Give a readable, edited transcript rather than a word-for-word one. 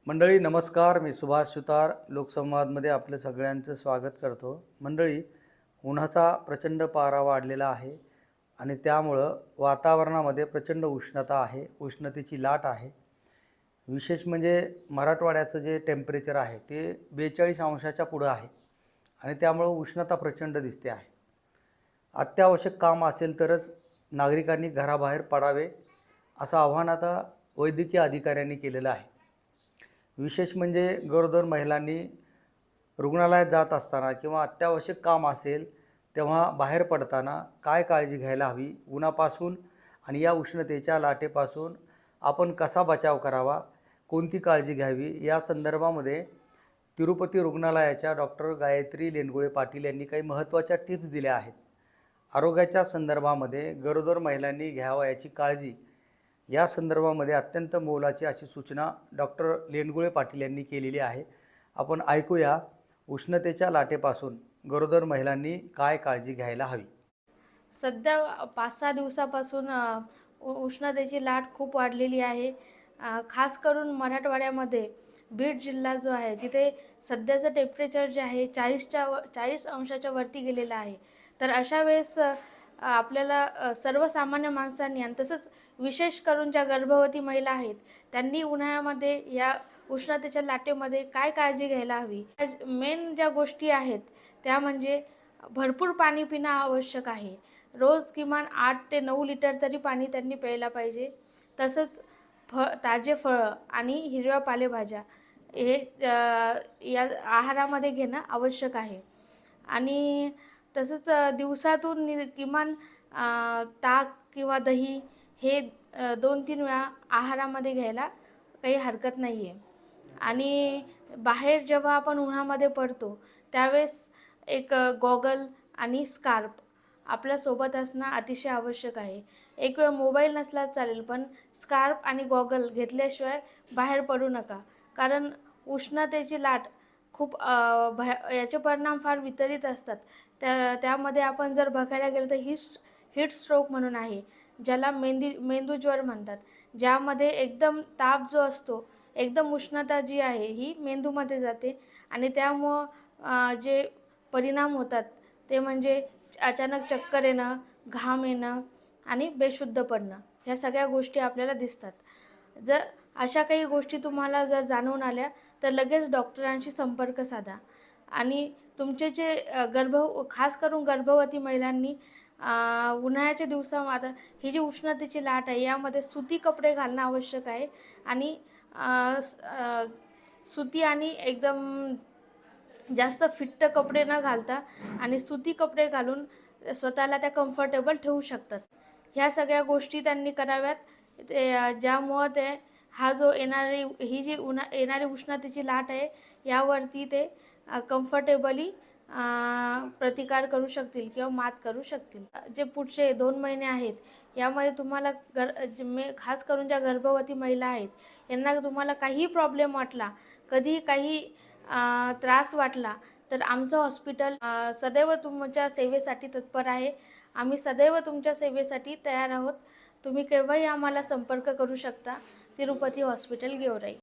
मंडळी नमस्कार. मी सुभाष सुतार लोकसंवादमध्ये आपलं सगळ्यांचं स्वागत करतो. मंडळी, उन्हाचा प्रचंड पारा वाढलेला आहे आणि त्यामुळं वातावरणामध्ये प्रचंड उष्णता आहे, उष्णतेची लाट आहे. विशेष म्हणजे मराठवाड्याचं जे टेम्परेचर आहे ते 42 अंशाच्या पुढं आहे आणि त्यामुळं उष्णता प्रचंड दिसते आहे. अत्यावश्यक काम असेल तरच नागरिकांनी घराबाहेर पडावे असं आव्हान आता वैद्यकीय अधिकाऱ्यांनी केलेलं आहे. विशेष म्हणजे गरोदर महिलांनी रुग्णालयात जात असताना किंवा अत्यावश्यक काम असेल तेव्हा बाहेर पडताना काय काळजी घ्यायला हवी, उन्हापासून आणि या उष्णतेच्या लाटेपासून आपण कसा बचाव करावा, कोणती काळजी घ्यावी, या संदर्भामध्ये तिरुपती रुग्णालयाच्या डॉक्टर गायत्री लेंडगुळे पाटील यांनी काही महत्त्वाच्या टिप्स दिल्या आहेत. आरोग्याच्या संदर्भामध्ये गरोदर महिलांनी घ्यावयाची काळजी या संदर्भामध्ये अत्यंत मोलाची अशी सूचना डॉक्टर लेंडगुळे पाटील यांनी केलेली आहे. आपण ऐकूया उष्णतेच्या लाटेपासून गरोदर महिलांनी काय काळजी घ्यायला हवी. सध्या 5-6 दिवसापासून उष्णतेची लाट खूप वाढलेली आहे. खास करून मराठवाड्यामध्ये बीड जिल्हा जो आहे तिथे सध्याचं टेम्परेचर जे आहे 40 अंशाच्या वरती गेलेलं आहे. तर अशा वेळेस आपल्याला सर्वसामान्य माणसांनी आणि तसंच विशेष करून ज्या गर्भवती महिला आहेत त्यांनी उन्हाळ्यामध्ये या उष्णतेच्या लाटेमध्ये काय काळजी घ्यायला हवी. मेन ज्या गोष्टी आहेत त्या म्हणजे भरपूर पाणी पिणं आवश्यक आहे. रोज किमान 8 ते 9 लिटर तरी पाणी त्यांनी प्यायला पाहिजे. तसंच ताजे फळं आणि हिरव्या पालेभाज्या हे या आहारामध्ये घेणं आवश्यक आहे. आणि तसंच दिवसातून किमान ताक किंवा दही हे 2-3 वेळा आहारामध्ये घ्यायला काही हरकत नाही आहे. आणि बाहेर जेव्हा आपण उन्हामध्ये पडतो त्यावेळेस एक गॉगल आणि स्कार्फ आपल्यासोबत असणं अतिशय आवश्यक आहे. एक वेळ मोबाईल नसला चालेल, पण स्कार्फ आणि गॉगल घेतल्याशिवाय बाहेर पडू नका. कारण उष्णतेची लाट खूप याचे परिणाम फार वितरित असतात. त्यामध्ये आपण जर बघायला गेलं तर हीट स्ट्रोक म्हणून आहे, ज्याला मेंदूज्वर म्हणतात. ज्यामध्ये एकदम ताप जो असतो, एकदम उष्णता जी आहे ही मेंदूमध्ये जाते आणि त्यामुळं जे परिणाम होतात ते म्हणजे अचानक चक्कर येणं, घाम येणं आणि बेशुद्ध पडणं, ह्या सगळ्या गोष्टी आपल्याला दिसतात. जर अशा काही गोष्टी तुम्हाला जर जाणवून आल्या तर लगेच डॉक्टरांशी संपर्क साधा. आणि तुमचे जे खास करून गर्भवती महिलांनी उन्हाळ्याच्या आता ही जी उष्णतेची लाट आहे यामध्ये सुती कपडे घालणं आवश्यक आहे. आणि सुती आणि एकदम जास्त फिट्ट कपडे न घालता आणि सुती कपडे घालून स्वतःला त्या कम्फर्टेबल ठेवू शकतात. ह्या सगळ्या गोष्टी त्यांनी कराव्यात. ज्यामुळं हा जो ही जी येणारी उष्णतेची लाट आहे यावरती ते कम्फर्टेबली प्रतिकार करू शकतील किंवा मात करू शकतील. जे पुढचे 2 महिने आहेत यामध्ये तुम्हाला खास करून ज्या गर्भवती महिला आहेत यांना तुम्हाला काहीही प्रॉब्लेम वाटला, कधीही काही त्रास वाटला तर आमचं हॉस्पिटल सदैव तुमच्या सेवेसाठी तत्पर आहे. आम्ही सदैव तुमच्या सेवेसाठी तयार आहोत. तुम्ही केव्हाही आम्हाला संपर्क करू शकता. तिरुपती हॉस्पिटल गेवराई.